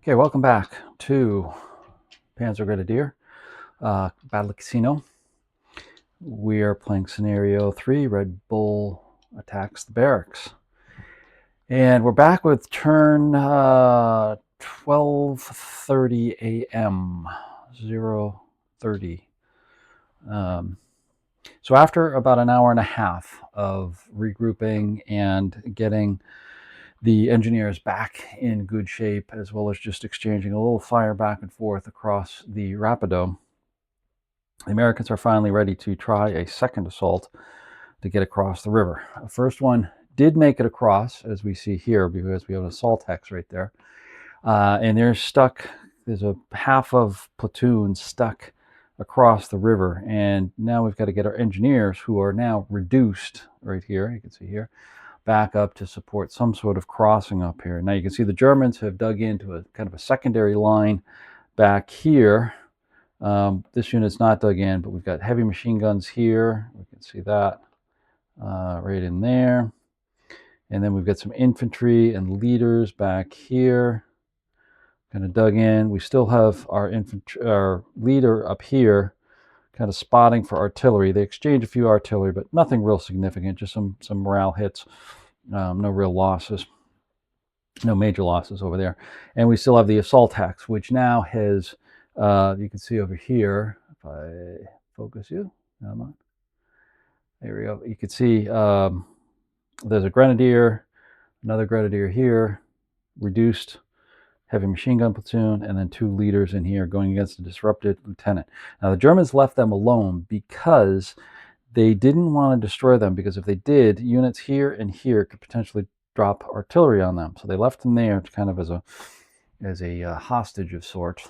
Okay, welcome back to Panzer Grenadier Battle Casino. We are playing Scenario 3, Red Bull Attacks the Barracks. And we're back with turn 12:30 a.m. 0:30. So after about an hour and a half of regrouping and getting the engineers back in good shape, as well as just exchanging a little fire back and forth across the Rapido, the Americans are finally ready to try a second assault to get across the river. The first one did make it across, as we see here, because we have an assault hex right there. And they're stuck. There's a half of platoon stuck across the river. And now we've got to get our engineers, who are now reduced right here, you can see here, back up to support some sort of crossing up here. Now you can see the Germans have dug into a kind of a secondary line back here. This unit's not dug in, but we've got heavy machine guns here. We can see that right in there. And then we've got some infantry and leaders back here, kind of dug in. We still have our leader up here, kind of spotting for artillery. They exchange a few artillery, but nothing real significant, just some morale hits. No real losses, no major losses over there. And we still have the assault hex, which now has, you can see over here, if I focus you, come on. There we go. You can see there's a grenadier, another grenadier here, reduced heavy machine gun platoon, and then two leaders in here going against a disrupted lieutenant. Now the Germans left them alone because they didn't want to destroy them, because if they did, units here and here could potentially drop artillery on them. So they left them there to kind of as a hostage of sorts,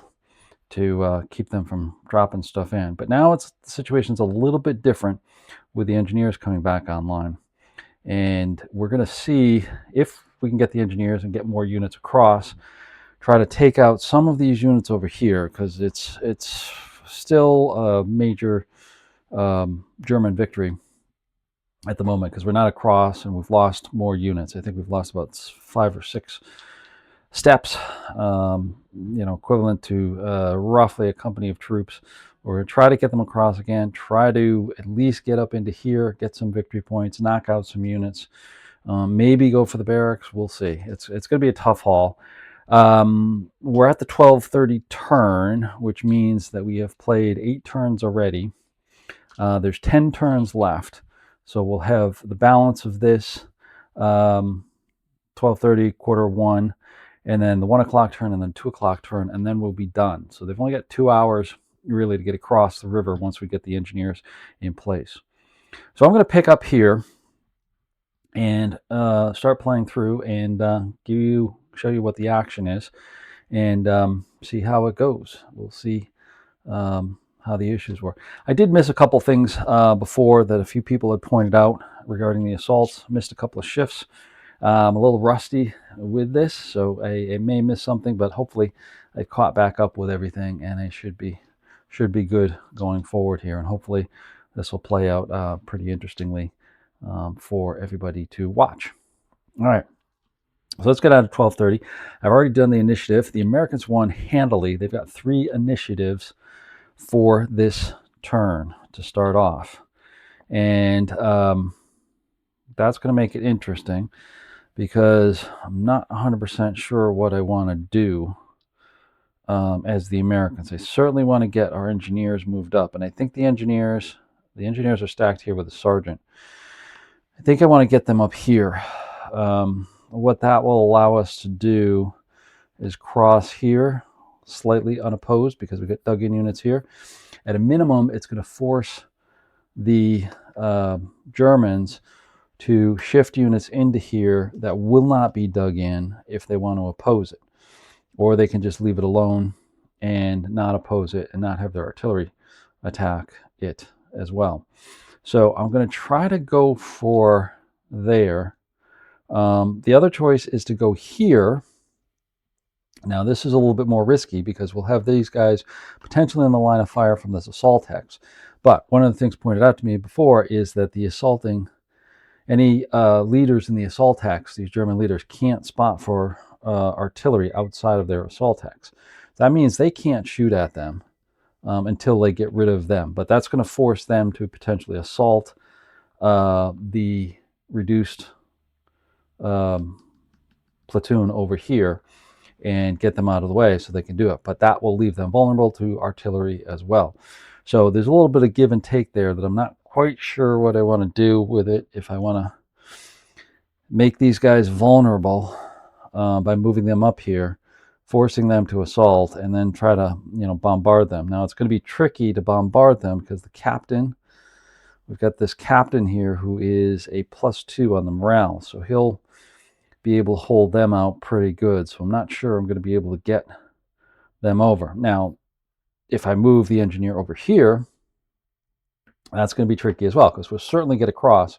to keep them from dropping stuff in. But now the situation's a little bit different with the engineers coming back online. And we're going to see if we can get the engineers and get more units across, try to take out some of these units over here, because it's still a major German victory at the moment, because we're not across and we've lost more units. I think we've lost about 5 or 6 steps, equivalent to roughly a company of troops. We're going to try to get them across again, try to at least get up into here, get some victory points, knock out some units, maybe go for the barracks. We'll see. It's going to be a tough haul. We're at the 12:30 turn, which means that we have played 8 turns already. There's 10 turns left, so we'll have the balance of this 12:30, quarter 1, and then the 1 o'clock turn, and then 2 o'clock turn, and then we'll be done. So they've only got 2 hours really to get across the river once we get the engineers in place. So I'm going to pick up here and start playing through and show you what the action is, and see how it goes. We'll see how the issues were. I did miss a couple things before that a few people had pointed out regarding the assaults. Missed a couple of shifts. I'm a little rusty with this, so I may miss something, but hopefully I caught back up with everything, and I should be good going forward here, and hopefully this will play out pretty interestingly for everybody to watch. All right, so let's get out of 12:30. I've already done the initiative. The Americans won handily. They've got 3 initiatives for this turn to start off, and that's going to make it interesting, because I'm not 100% sure what I want to do as the Americans. I certainly want to get our engineers moved up, and I think the engineers are stacked here with a sergeant. I think I want to get them up here. What that will allow us to do is cross here slightly unopposed, because we get dug in units here. At a minimum, it's going to force the Germans to shift units into here that will not be dug in if they want to oppose it, or they can just leave it alone and not oppose it and not have their artillery attack it as well. So I'm going to try to go for there. The other choice is to go here. Now this is a little bit more risky, because we'll have these guys potentially in the line of fire from this assault hex. But one of the things pointed out to me before is that the assaulting Any leaders in the assault hex, these German leaders, can't spot for artillery outside of their assault hex. That means they can't shoot at them until they get rid of them. But that's going to force them to potentially assault the reduced platoon over here and get them out of the way so they can do it. But that will leave them vulnerable to artillery as well. So there's a little bit of give and take there that I'm not quite sure what I want to do with it. If I want to make these guys vulnerable by moving them up here, forcing them to assault, and then try to, bombard them. Now it's going to be tricky to bombard them because the captain, we've got this captain here who is a +2 on the morale, so he'll be able to hold them out pretty good. So I'm not sure I'm going to be able to get them over. Now, if I move the engineer over here, that's going to be tricky as well, because we'll certainly get across,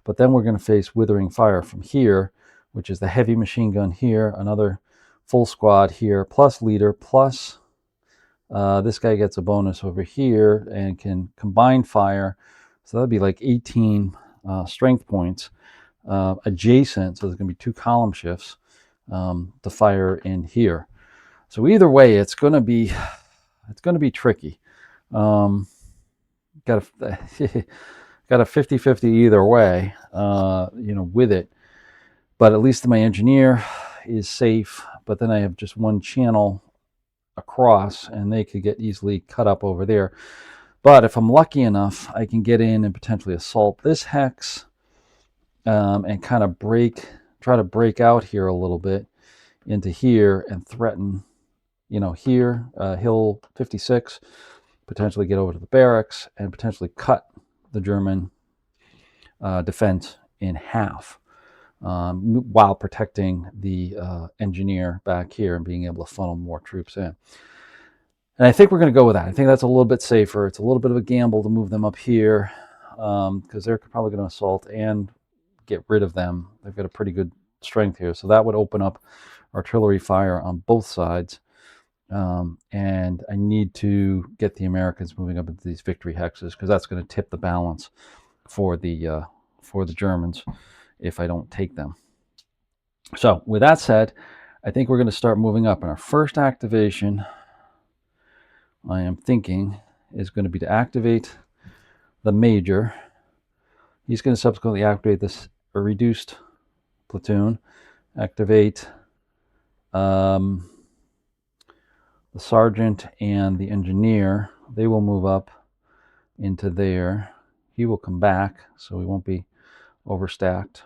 but then we're going to face withering fire from here, which is the heavy machine gun here, another full squad here, plus leader, plus this guy gets a bonus over here and can combine fire. So that'd be like 18 strength points adjacent. So there's going to be 2 column shifts to fire in here. So either way, it's going to be tricky. Got a 50-50 either way, with it. But at least my engineer is safe. But then I have just one channel across, and they could get easily cut up over there. But if I'm lucky enough, I can get in and potentially assault this hex and kind of try to break out here a little bit into here and threaten, here, Hill 56, potentially get over to the barracks and potentially cut the German defense in half while protecting the engineer back here and being able to funnel more troops in. And I think we're going to go with that. I think that's a little bit safer. It's a little bit of a gamble to move them up here because they're probably going to assault and get rid of them. They've got a pretty good strength here. So that would open up artillery fire on both sides. And I need to get the Americans moving up into these victory hexes because that's going to tip the balance for the Germans if I don't take them. So with that said, I think we're going to start moving up. And our first activation, I am thinking, is going to be to activate the major. He's going to subsequently activate this reduced platoon, activate the sergeant and the engineer. They will move up into there. He will come back, so we won't be overstacked.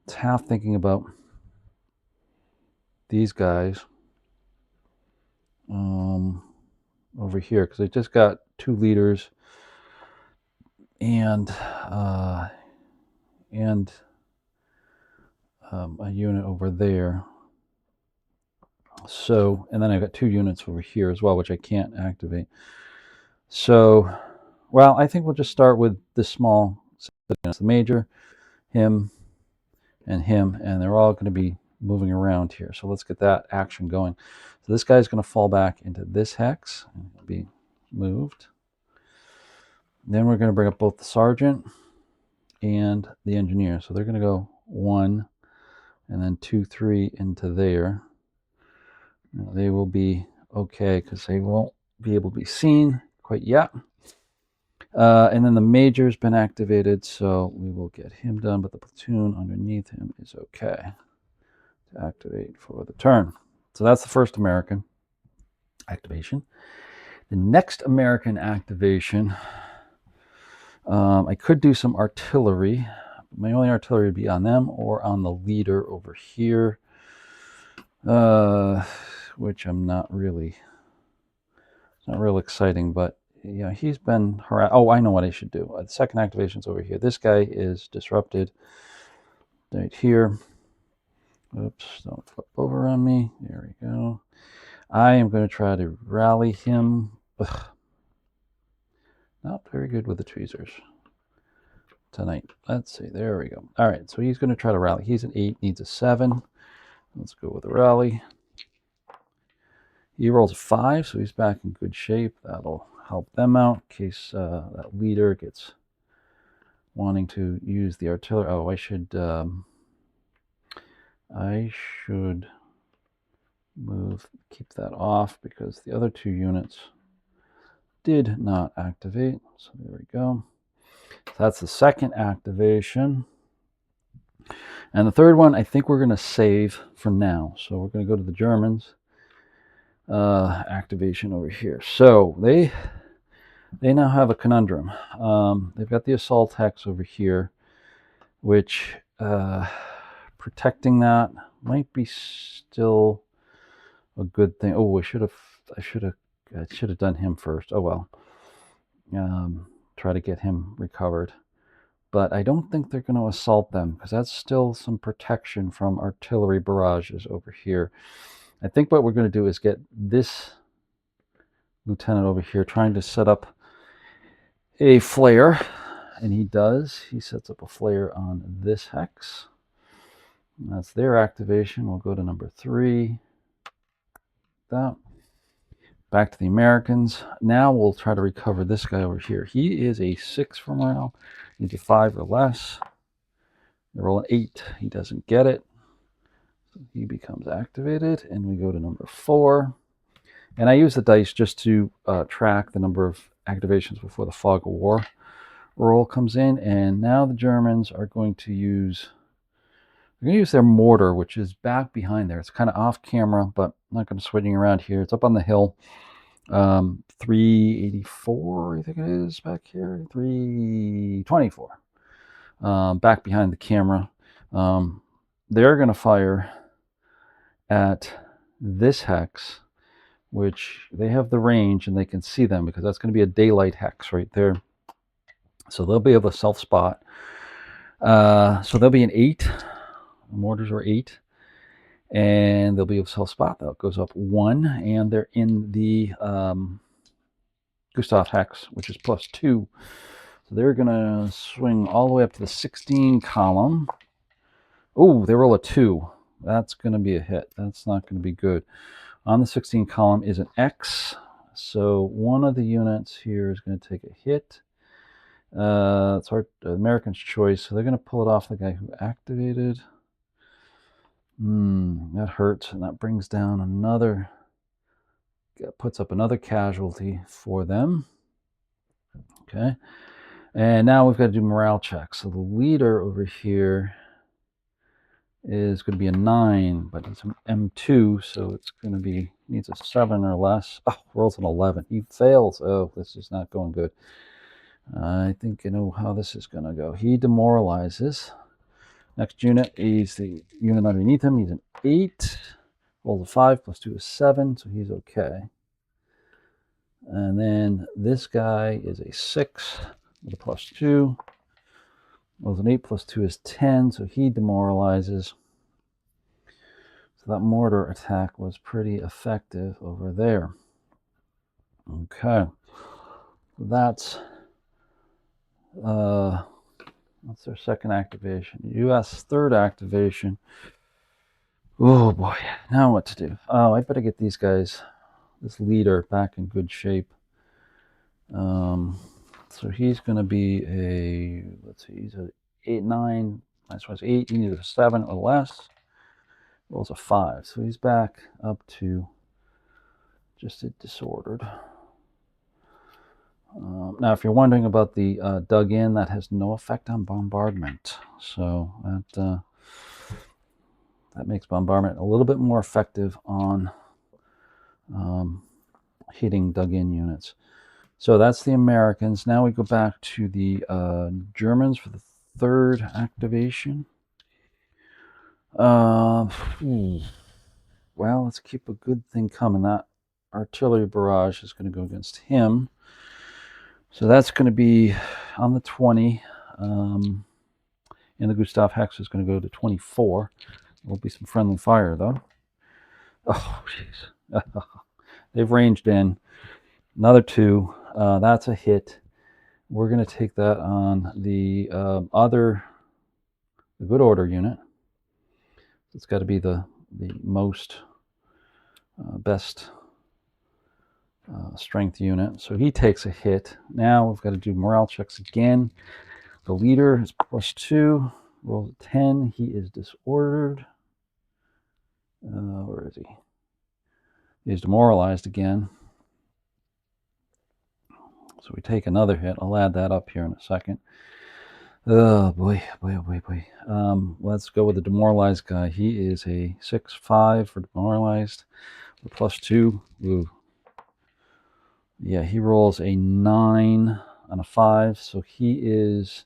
It's half thinking about these guys over here because I just got 2 leaders and a unit over there. So, and then I've got 2 units over here as well, which I can't activate. So, well, I think we'll just start with this small units, the major, him, and him, and they're all going to be moving around here. So let's get that action going. So this guy's going to fall back into this hex and be moved. Then we're going to bring up both the sergeant and the engineer. So they're going to go 1 and then 2, 3 into there. Now they will be okay because they won't be able to be seen quite yet. And then the major's been activated, so we will get him done, but the platoon underneath him is okay to activate for the turn. So that's the first American activation. The next American activation, I could do some artillery. My only artillery would be on them or on the leader over here, which I'm not really, it's not real exciting, but yeah, he's been harassed. Oh, I know what I should do. The second activation's over here. This guy is disrupted right here. Oops, don't flip over on me. There we go. I am going to try to rally him. Ugh. Not very good with the tweezers tonight. Let's see. There we go. All right, so he's going to try to rally. He's an 8, needs a 7. Let's go with a rally. He rolls a 5, so he's back in good shape. That'll help them out in case that leader gets wanting to use the artillery. Oh, I should keep that off because the other two units did not activate. So there we go. So that's the second activation. And the third one, I think we're going to save for now. So we're going to go to the Germans activation over here. So they now have a conundrum. They've got the assault hex over here, which protecting that might be still a good thing. Oh, I should have done him first. Oh well. Try to get him recovered. But I don't think they're going to assault them because that's still some protection from artillery barrages over here. I think what we're going to do is get this lieutenant over here trying to set up a flare, and he does. He sets up a flare on this hex. And that's their activation. We'll go to number 3. That. Back to the Americans. Now we'll try to recover this guy over here. He is a 6 for morale. Needs a 5 or less. They roll an 8. He doesn't get it. So he becomes activated. And we go to number 4. And I use the dice just to track the number of activations before the fog of war roll comes in. And now the Germans are going to use... They're going to use their mortar, which is back behind there. It's kind of off camera, but I'm not going to swinging around here. It's up on the hill. 384, I think it is back here. 324. Back behind the camera. They're going to fire at this hex, which they have the range and they can see them because that's going to be a daylight hex right there. So they'll be able to self-spot. So they'll be an 8. The mortars are 8. And they'll be able to self-spot. That goes up 1. And they're in the Gustav hex, which is +2. So they're going to swing all the way up to the 16 column. Oh, they roll a 2. That's going to be a hit. That's not going to be good. On the 16 column is an X. So one of the units here is going to take a hit. It's our American's choice. So they're going to pull it off the guy who activated. That hurts. And that brings down another... puts up another casualty for them. Okay. And now we've got to do morale checks. So the leader over here is going to be a 9, but it's an M2, so it's going to be, needs a 7 or less. Oh, rolls an 11. He fails. Oh, this is not going good. I think I know how this is going to go. He demoralizes. Next unit is the unit underneath him. He's an 8. Rolls a 5, +2 is 7, so he's okay. And then this guy is a 6 with a +2. Rolls an 8, +2 is 10, so he demoralizes. So that mortar attack was pretty effective over there. Okay. That's their second activation. U.S. third activation. Oh boy, now what to do? Oh, I better get these guys, this leader, back in good shape. So he's going to be a, let's see, he's a 8, 9, minus 8. He needs a 7 or less. Rolls a 5. So he's back up to just a disordered. Now, if you're wondering about the dug in, that has no effect on bombardment. So that makes bombardment a little bit more effective on hitting dug in units. So that's the Americans. Now we go back to the Germans for the third activation. Well, let's keep a good thing coming. That artillery barrage is going to go against him. So that's going to be on the 20. And the Gustav hex is going to go to 24. There will be some friendly fire, though. Oh, jeez. They've ranged in. Another 2. That's a hit. We're going to take that on the the good order unit. It's got to be the most best strength unit. So he takes a hit. Now we've got to do morale checks again. The leader is +2. Rolls a 10. He is disordered. Where is he? He's demoralized again. So we take another hit. I'll add that up here in a second. Oh boy. Let's go with the demoralized guy. He is a 6-5 for demoralized. The +2. Ooh. Yeah, he rolls a 9 on a 5, so he is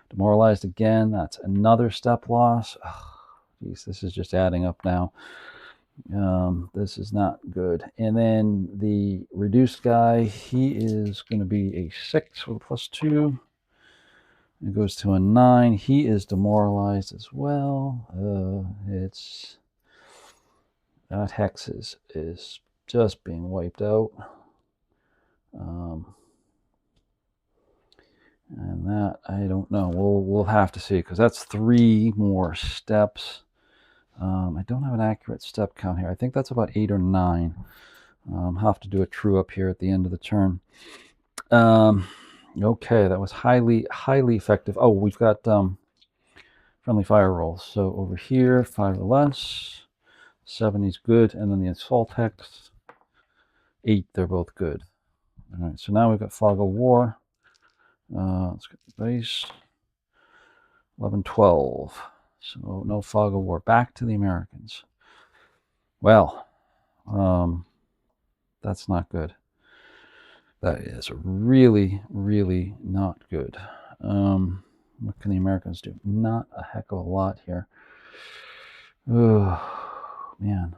demoralized again. That's another step loss. Geez, this is just adding up now. This is not good. And then the reduced guy, he is going to be a 6 with a +2. It goes to a 9. He is demoralized as well. That hex is just being wiped out. And that, I don't know. We'll have to see, because that's 3 more steps. I don't have an accurate step count here. I think that's about 8 or 9. Have to do a true up here at the end of the turn. Okay, that was highly effective. Oh, we've got friendly fire rolls. So over here, 5 or less. 7 is good, and then the assault hex, 8. They're both good. All right, so now we've got fog of war. Let's get the base. 11, 12. So no fog of war. Back to the Americans. Well, that's not good. That is really not good. What can the Americans do? Not a heck of a lot here. Oh, man.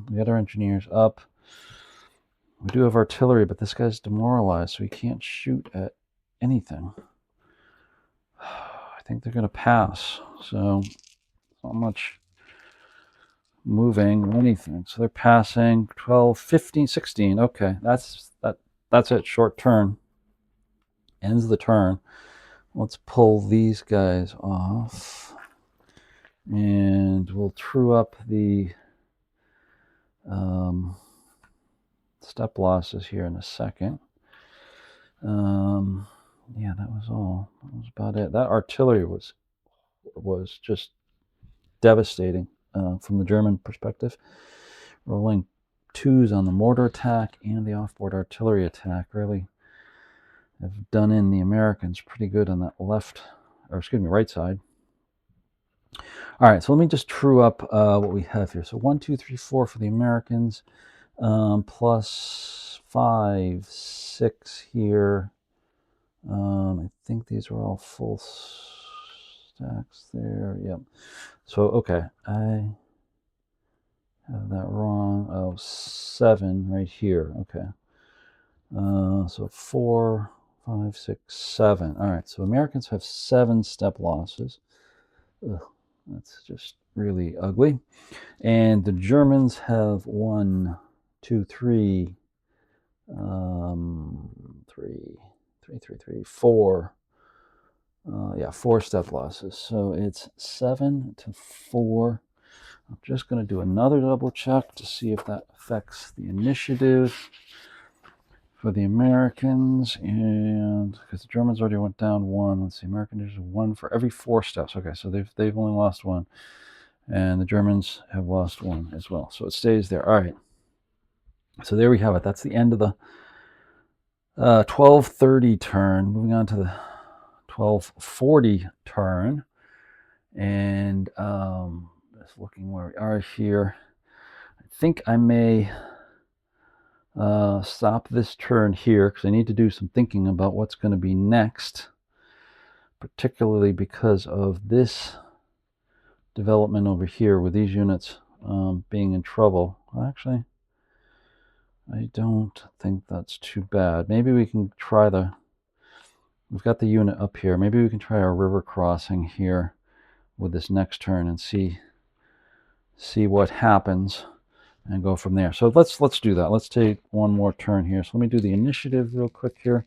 We got our engineers up. We do have artillery, but this guy's demoralized, so he can't shoot at anything. I think they're going to pass, so not much moving or anything. So they're passing 12, 15, 16. Okay, that's it. Short turn. Ends the turn. Let's pull these guys off. And we'll true up the step losses here in a second. Yeah, that was all. That was about it. That artillery was just devastating from the German perspective. Rolling 2s on the mortar attack and the offboard artillery attack really have done in the Americans pretty good on that right side. All right, so let me just true up what we have here. So 1, 2, 3, 4 for the Americans, plus 5, 6 here. I think these are all full stacks there. Yep. So, okay, I have that wrong. Oh, 7 right here. Okay. So 4, 5, 6, 7. All right, so Americans have 7 step losses. Ugh, that's just really ugly. And the Germans have 1, 2, 3, 4. Yeah, 4 step losses. So it's 7 to 4. I'm just going to do another double check to see if that affects the initiative for the Americans. And because the Germans already went down 1, let's see, Americans are 1 for every 4 steps. Okay, so they've only lost 1, and the Germans have lost 1 as well. So it stays there. All right. So there we have it. That's the end of the 12:30 turn. Moving on to the 12:40 turn, and just looking where we are here. I think I may stop this turn here because I need to do some thinking about what's going to be next, particularly because of this development over here with these units being in trouble. Well, actually, I don't think that's too bad. Maybe we can try we've got the unit up here. Maybe we can try our river crossing here with this next turn and see what happens and go from there. So let's do that. Let's take one more turn here. So let me do the initiative real quick here.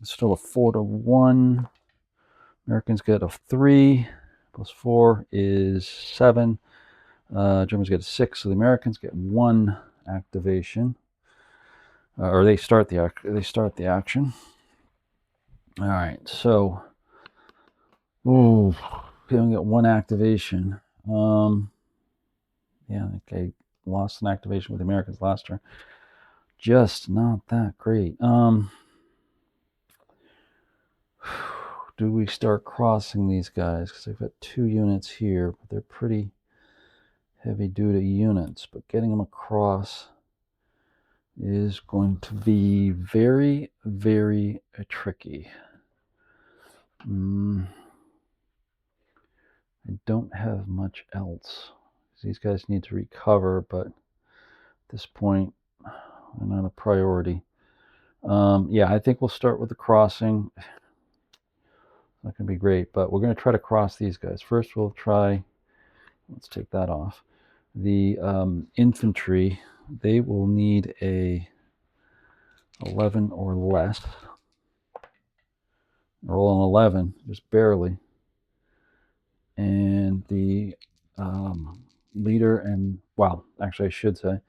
It's still a 4 to 1. Americans get a 3 plus 4 is 7. Germans get a 6, so the Americans get 1 activation, or they start the action. All right, so Oh, we only got one activation. Yeah, okay, lost an activation with the Americans last turn. Just not that great. Do we start crossing these guys? Because I've got 2 units here, but they're pretty heavy duty units. But getting them across is going to be very, very tricky. I don't have much else. These guys need to recover, but at this point, they're not a priority. Yeah, I think we'll start with the crossing. Not going to be great, but we're going to try to cross these guys. First, we'll try, let's take that off. The infantry, they will need a 11 or less. Roll an 11, just barely. And the leader and, well, actually I should say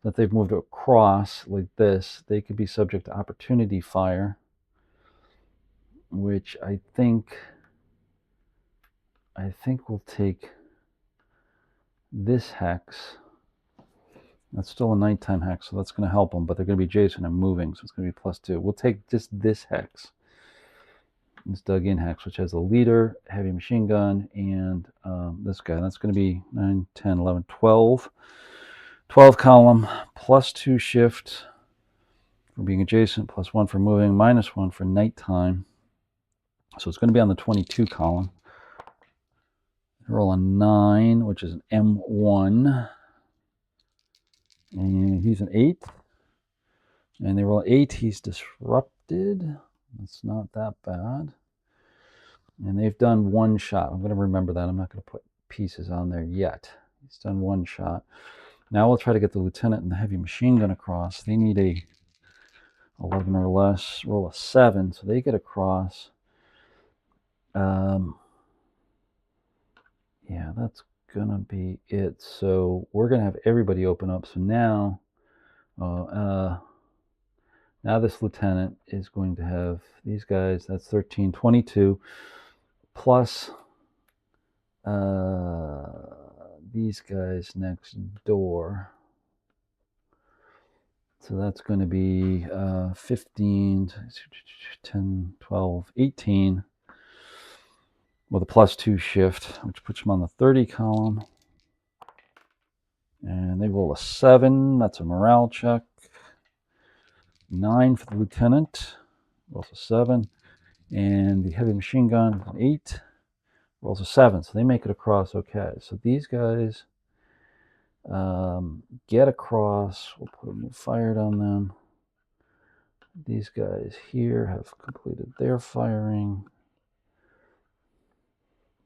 that they've moved across like this. They could be subject to opportunity fire, which I think we'll take this hex. That's still a nighttime hex, so that's going to help them, but they're going to be Jason and moving, so it's going to be +2. We'll take just this hex. This dug-in hex, which has a leader, heavy machine gun, and this guy. That's going to be 9, 10, 11, 12. 12 column, +2 shift for being adjacent, +1 for moving, -1 for nighttime. So it's going to be on the 22 column. Roll a 9, which is an M1. And he's an 8. And they roll 8, he's disrupted. That's not that bad. And they've done 1 shot. I'm going to remember that. I'm not going to put pieces on there yet. He's done 1 shot. Now we'll try to get the lieutenant and the heavy machine gun across. They need a 11 or less. Roll a 7, so they get across. Yeah, that's going to be it. So we're going to have everybody open up. So now... now this lieutenant is going to have these guys, that's 13, 22, plus these guys next door. So that's going to be 15, 10, 12, 18 with a +2 shift, which puts them on the 30 column. And they roll a 7, that's a morale check. 9 for the lieutenant, rolls a 7, and the heavy machine gun, an 8, rolls a 7, so they make it across okay. So these guys get across, we'll put a move fired on them. These guys here have completed their firing,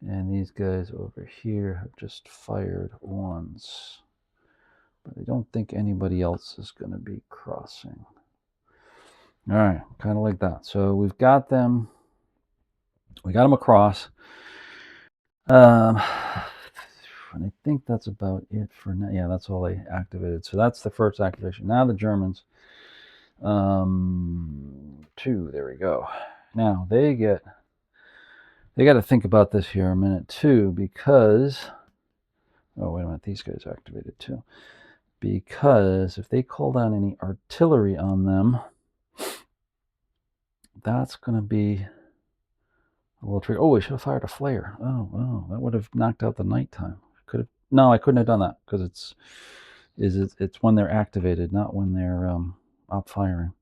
and these guys over here have just fired once. But I don't think anybody else is going to be crossing. All right, kind of like that. So we've got them. We got them across. And I think that's about it for now. Yeah, that's all they activated. So that's the first activation. Now the Germans. 2. There we go. Now they got to think about this here a minute too, because oh wait a minute, these guys activated too. Because if they call down any artillery on them, that's going to be a little tricky. Oh, we should have fired a flare. Oh, that would have knocked out the nighttime. Could have. No, I couldn't have done that because it's when they're activated, not when they're out firing.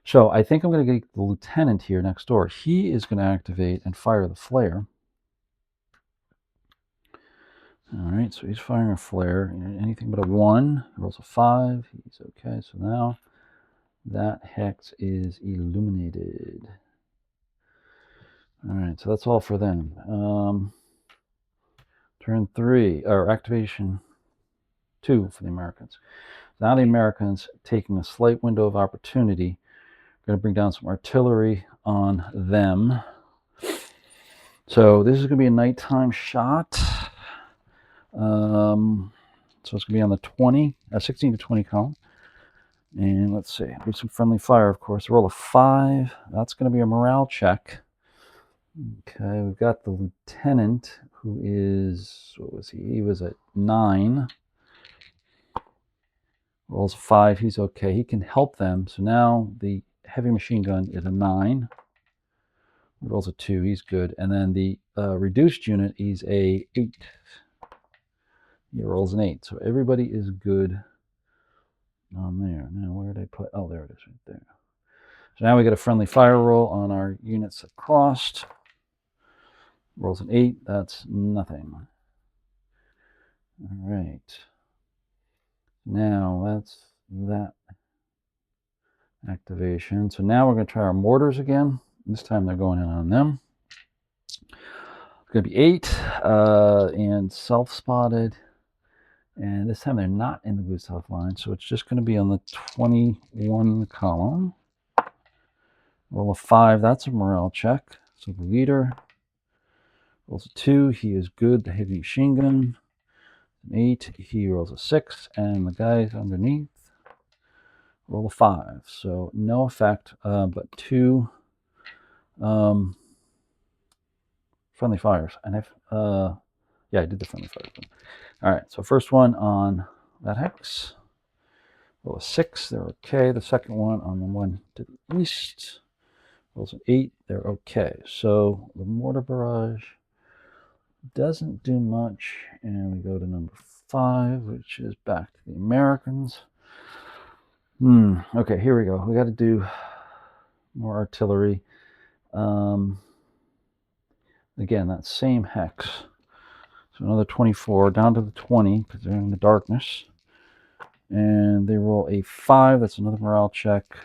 So I think I'm going to get the lieutenant here next door. He is going to activate and fire the flare. All right, so he's firing a flare. Anything but a 1. He rolls a 5. He's okay. So now that hex is illuminated. All right, so that's all for them. Turn 3, or activation 2 for the Americans. Now the Americans, taking a slight window of opportunity, are going to bring down some artillery on them. So this is going to be a nighttime shot. So it's going to be on the 16 to 20 column. And let's see, do some friendly fire, of course. Roll a 5. That's going to be a morale check. Okay, we've got the lieutenant who is, what was he? He was at 9. Rolls a 5, he's okay. He can help them. So now the heavy machine gun is a 9. Rolls a 2, he's good. And then the reduced unit, he's a 8. He rolls an 8. So everybody is good on there. Now, where did I put? Oh, there it is right there. So now we get a friendly fire roll on our units that crossed. Rolls an 8. That's nothing. All right. Now that's that activation. So now we're going to try our mortars again. This time they're going in on them. It's going to be 8 and self-spotted. And this time they're not in the Gustav line, so it's just going to be on the 21 column. Roll a 5, that's a morale check. So the leader rolls a 2, he is good, the heavy machine gun. An 8, he rolls a 6, and the guys underneath roll a 5. So no effect, but 2 friendly fires. And yeah, I did the friendly fires. All right, so first one on that hex. Roll a 6, they're okay. The second one on the one to the east. Rolls an 8, they're okay. So the mortar barrage doesn't do much. And we go to number 5, which is back to the Americans. Okay, here we go. We got to do more artillery. Again, that same hex. So another 24 down to the 20 because they're in the darkness. And they roll a 5. That's another morale check.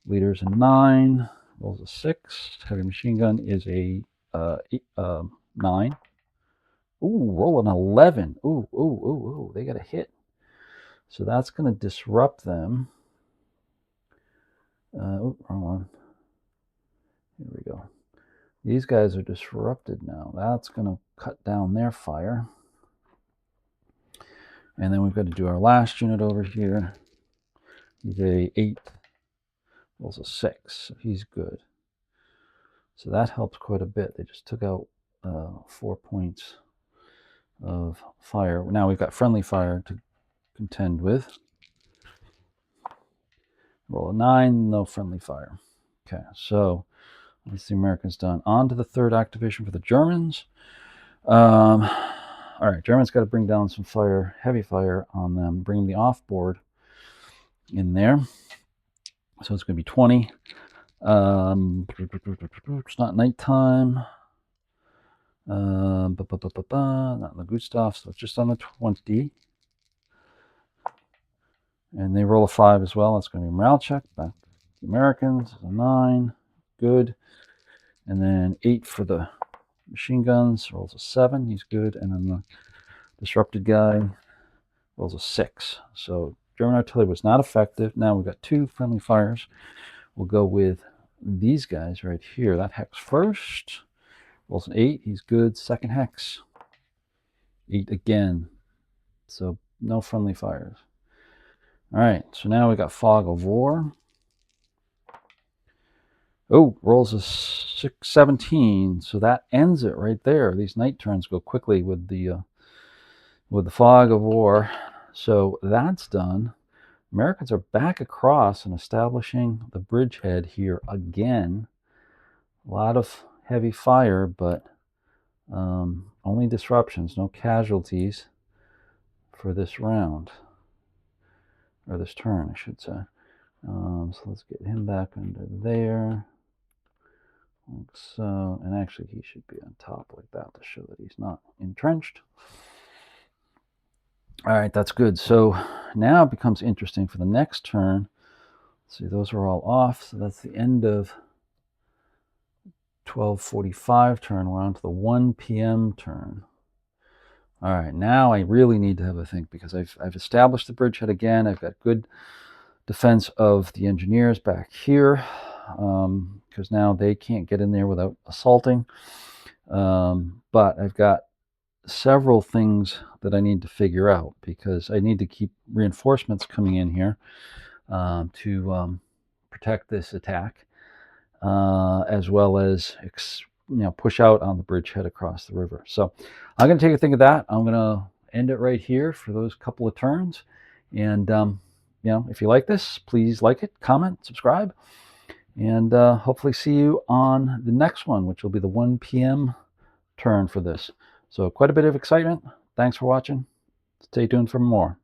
Leader's a 9. Rolls a 6. Heavy machine gun is a 9. Ooh, roll an 11. Ooh. They got a hit. So that's going to disrupt them. Wrong one. Here we go. These guys are disrupted now. That's going to cut down their fire. And then we've got to do our last unit over here. He's a 8. Rolls a 6. So he's good. So that helps quite a bit. They just took out 4 points of fire. Now we've got friendly fire to contend with. Roll a 9, no friendly fire. Okay, so that's the Americans done. On to the third activation for the Germans. All right, Germans got to bring down some fire, heavy fire on them, bring the offboard in there. So it's going to be 20. It's not nighttime. Not in the Gustav, so it's just on the 20. And they roll a 5 as well. That's going to be a morale check. Back to the Americans, a 9. Good. And then 8 for the machine guns. Rolls a 7. He's good. And then the disrupted guy rolls a 6. So German artillery was not effective. Now we've got 2 friendly fires. We'll go with these guys right here. That hex first. Rolls an 8. He's good. Second hex. 8 again. So no friendly fires. All right. So now we got fog of war. Oh, rolls a 17. So that ends it right there. These night turns go quickly with the fog of war. So that's done. Americans are back across and establishing the bridgehead here again. A lot of heavy fire, but only disruptions, no casualties for this round. Or this turn, I should say. So let's get him back under there. Like so. And actually, he should be on top like that to show that he's not entrenched. All right, that's good. So now it becomes interesting for the next turn. Let's see, those are all off. So that's the end of 12:45 turn. We're on to the 1 p.m. turn. All right, now I really need to have a think because I've established the bridgehead again. I've got good defense of the engineers back here because now they can't get in there without assaulting. But I've got several things that I need to figure out because I need to keep reinforcements coming in here to protect this attack, as well as push out on the bridgehead across the river. So I'm going to take a think of that. I'm going to end it right here for those couple of turns. And, if you like this, please like it, comment, subscribe, and hopefully see you on the next one, which will be the 1 p.m. turn for this. So quite a bit of excitement. Thanks for watching. Stay tuned for more.